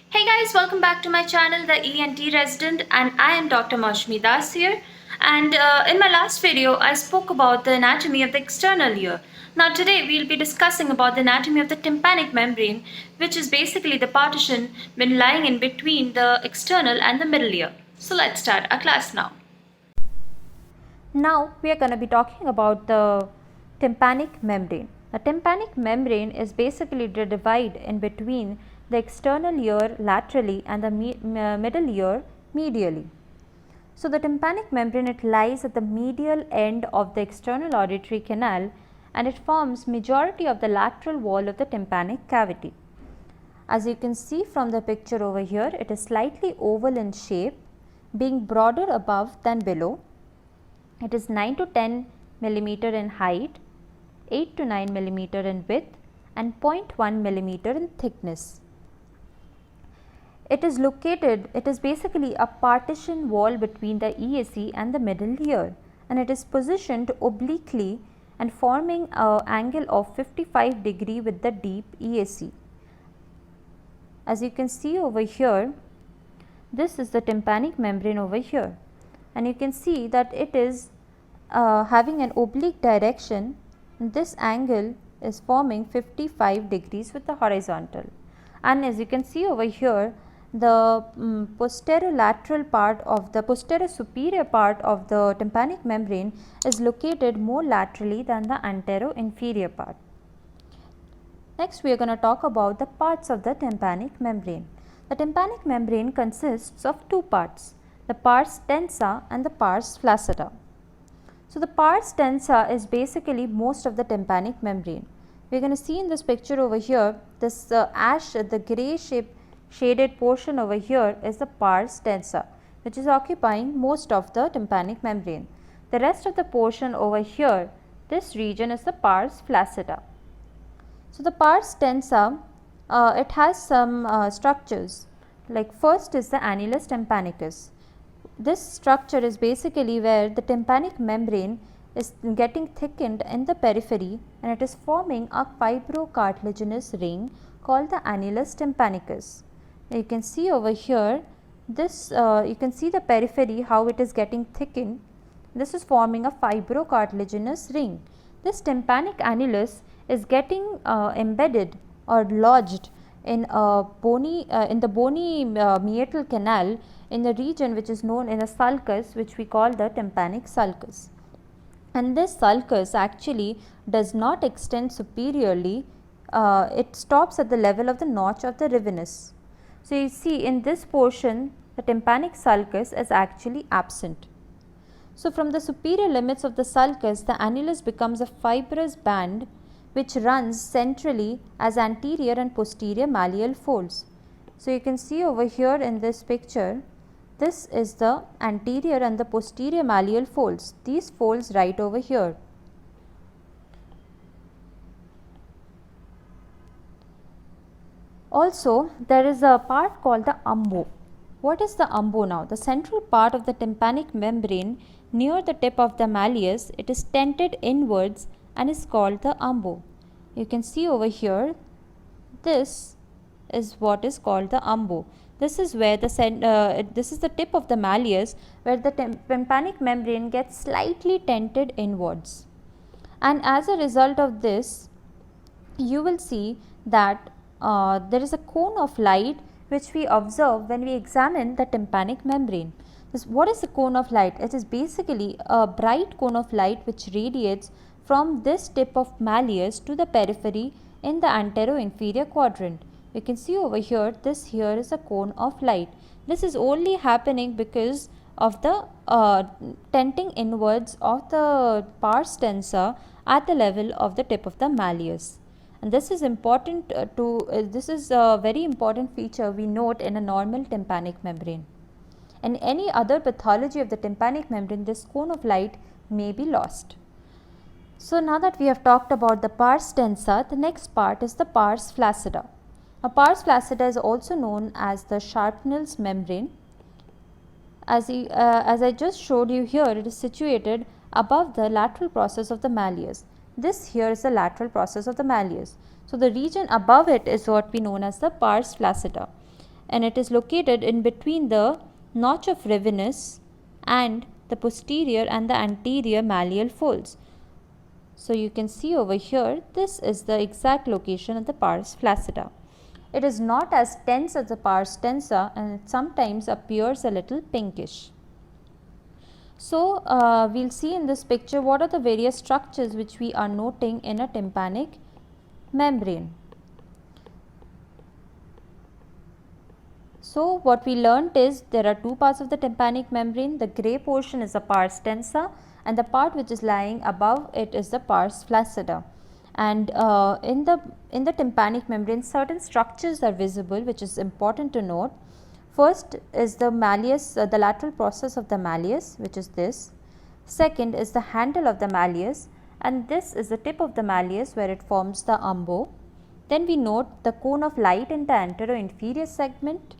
Hey guys, welcome back to my channel, The ENT Resident, and I am Dr. Maushmi Das here. And in my last video, I spoke about the anatomy of the external ear. Now today, we'll be discussing about the anatomy of the tympanic membrane, which is basically the partition when lying in between the external and the middle ear. So let's start our class now. Now we are going to be talking about the tympanic membrane. The tympanic membrane is basically the divide in between the external ear laterally and the middle ear medially. So the tympanic membrane, it lies at the medial end of the external auditory canal and it forms majority of the lateral wall of the tympanic cavity. As you can see from the picture over here, it is slightly oval in shape, being broader above than below. It is 9 to 10 millimeter in height, 8 to 9 millimeter in width and 0.1 millimeter in thickness. It is basically a partition wall between the EAC and the middle ear, and it is positioned obliquely and forming an angle of 55 degree with the deep EAC. As you can see over here, this is the tympanic membrane over here, and you can see that it is having an oblique direction. This angle is forming 55 degrees with the horizontal, and as you can see over here, the posterior superior part of the tympanic membrane is located more laterally than the antero-inferior part. Next, we are going to talk about the parts of the tympanic membrane. The tympanic membrane consists of two parts, the pars tensa and the pars flaccida. So the pars tensa is basically most of the tympanic membrane. We are going to see in this picture over here, this the grey shaded portion over here is the pars tensa, which is occupying most of the tympanic membrane. The rest of the portion over here, this region is the pars flaccida. So the pars tensa, it has some structures. Like first is the annulus tympanicus. This structure is basically where the tympanic membrane is getting thickened in the periphery and it is forming a fibrocartilaginous ring called the annulus tympanicus. You can see over here, this you can see the periphery how it is getting thickened. This is forming a fibrocartilaginous ring. This tympanic annulus is getting embedded or lodged in the bony meatal canal in the region which is known in a sulcus, which we call the tympanic sulcus. And this sulcus actually does not extend superiorly, it stops at the level of the notch of the ravenous. So you see in this portion the tympanic sulcus is actually absent. So from the superior limits of the sulcus, the annulus becomes a fibrous band which runs centrally as anterior and posterior malleal folds. So you can see over here in this picture, this is the anterior and the posterior malleal folds, these folds right over here. Also, there is a part called the umbo. What is the umbo now? The central part of the tympanic membrane near the tip of the malleus, it is tented inwards and is called the umbo. You can see over here, this is what is called the umbo. This is where this is the tip of the malleus where the tympanic membrane gets slightly tented inwards. And as a result of this, you will see that there is a cone of light which we observe when we examine the tympanic membrane. What is the cone of light? It is basically a bright cone of light which radiates from this tip of malleus to the periphery in the antero-inferior quadrant. You can see over here, this here is a cone of light. This is only happening because of the tenting inwards of the pars tensa at the level of the tip of the malleus. And this is important this is a very important feature we note in a normal tympanic membrane. In any other pathology of the tympanic membrane, this cone of light may be lost. So now that we have talked about the pars tensa, the next part is the pars flaccida. A pars flaccida is also known as the Sharpnell's membrane. As I just showed you here, it is situated above the lateral process of the malleus. This here is the lateral process of the malleus. So the region above it is what we known as the pars flaccida. and it is located in between the notch of Ravenous and the posterior and the anterior malleal folds. So you can see over here, this is the exact location of the pars flaccida. It is not as tense as the pars tensa, and it sometimes appears a little pinkish. So we will see in this picture what are the various structures which we are noting in a tympanic membrane. So what we learnt is there are two parts of the tympanic membrane. The grey portion is the pars tensa, and the part which is lying above it is the pars flaccida. And in the tympanic membrane, certain structures are visible, which is important to note. First is the malleus, the lateral process of the malleus, which is this. Second is the handle of the malleus, and this is the tip of the malleus where it forms the umbo. Then we note the cone of light in the antero-inferior segment.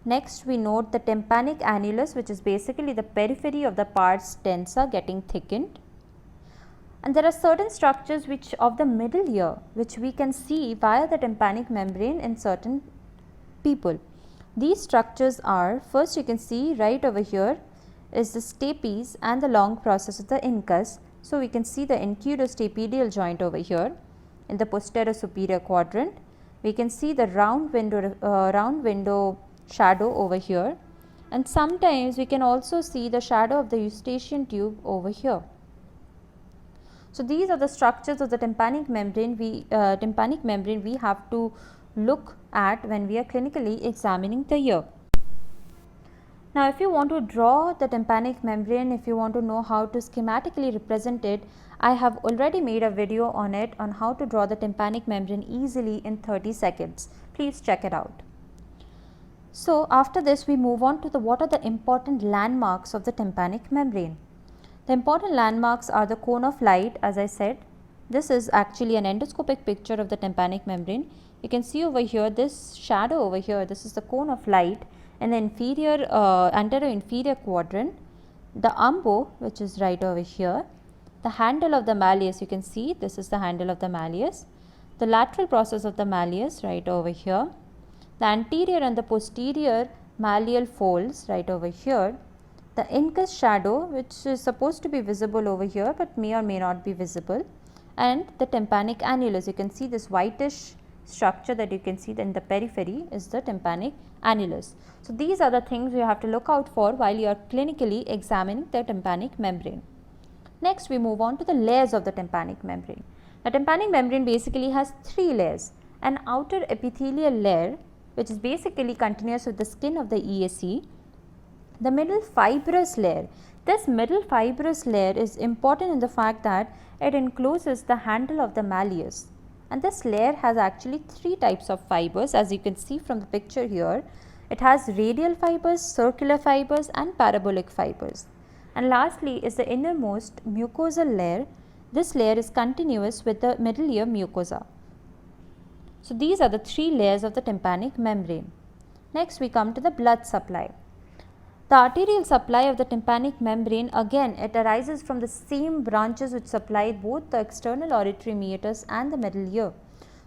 Next we note the tympanic annulus, which is basically the periphery of the pars tensa getting thickened. And there are certain structures which of the middle ear which we can see via the tympanic membrane in certain people. These structures are, first you can see right over here is the stapes and the long process of the incus. So we can see the incudostapedial joint over here in the posterior superior quadrant. We can see the round window shadow over here, and sometimes we can also see the shadow of the eustachian tube over here. So these are the structures of the tympanic membrane we have to look at when we are clinically examining the ear. Now if you want to draw the tympanic membrane, if you want to know how to schematically represent it, I have already made a video on it on how to draw the tympanic membrane easily in 30 seconds. Please check it out. So after this we move on to what are the important landmarks of the tympanic membrane. The important landmarks are the cone of light, as I said. This is actually an endoscopic picture of the tympanic membrane. You can see over here this shadow over here, this is the cone of light in the inferior antero-inferior quadrant. The umbo, which is right over here. The handle of the malleus, you can see this is the handle of the malleus. The lateral process of the malleus right over here. The anterior and the posterior malleal folds right over here. The incus shadow, which is supposed to be visible over here but may or may not be visible, and the tympanic annulus. You can see this whitish structure that you can see in the periphery is the tympanic annulus. So these are the things you have to look out for while you are clinically examining the tympanic membrane. Next we move on to the layers of the tympanic membrane. The tympanic membrane basically has three layers: an outer epithelial layer, which is basically continuous with the skin of the ESC. The middle fibrous layer. This middle fibrous layer is important in the fact that it encloses the handle of the malleus, and this layer has actually three types of fibers, as you can see from the picture here. It has radial fibers, circular fibers and parabolic fibers. And lastly is the innermost mucosal layer. This layer is continuous with the middle ear mucosa. So these are the three layers of the tympanic membrane. Next we come to the blood supply. The arterial supply of the tympanic membrane, again it arises from the same branches which supply both the external auditory meatus and the middle ear.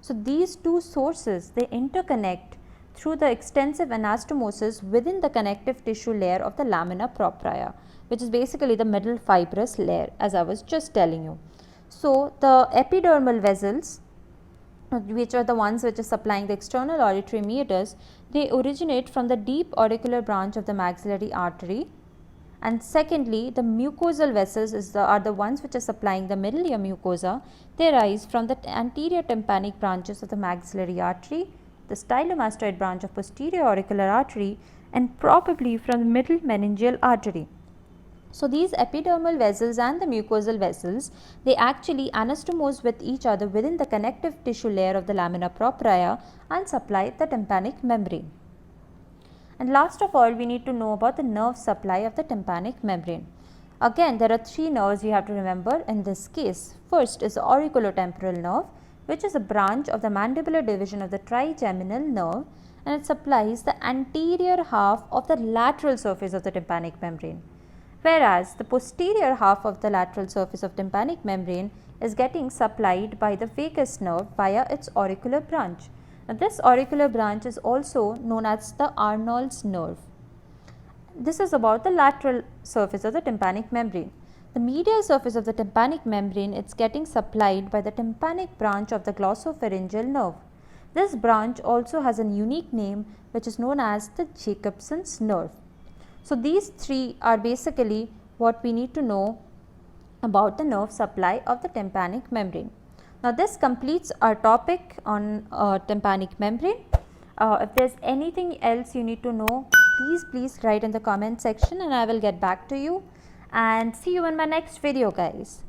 So these two sources, they interconnect through the extensive anastomosis within the connective tissue layer of the lamina propria, which is basically the middle fibrous layer, as I was just telling you. So the epidermal vessels, which are the ones which are supplying the external auditory meatus, they originate from the deep auricular branch of the maxillary artery. And secondly, the mucosal vessels are the ones which are supplying the middle ear mucosa. They arise from the anterior tympanic branches of the maxillary artery, the stylomastoid branch of posterior auricular artery, and probably from the middle meningeal artery. So these epidermal vessels and the mucosal vessels, they actually anastomose with each other within the connective tissue layer of the lamina propria and supply the tympanic membrane. And last of all, we need to know about the nerve supply of the tympanic membrane. Again, there are three nerves you have to remember in this case. First is the auriculotemporal nerve, which is a branch of the mandibular division of the trigeminal nerve, and it supplies the anterior half of the lateral surface of the tympanic membrane. Whereas the posterior half of the lateral surface of tympanic membrane is getting supplied by the vagus nerve via its auricular branch. Now, this auricular branch is also known as the Arnold's nerve. This is about the lateral surface of the tympanic membrane. The medial surface of the tympanic membrane is getting supplied by the tympanic branch of the glossopharyngeal nerve. This branch also has a unique name which is known as the Jacobson's nerve. So, these three are basically what we need to know about the nerve supply of the tympanic membrane. Now, this completes our topic on tympanic membrane. If there is anything else you need to know, please write in the comment section and I will get back to you, and see you in my next video, guys.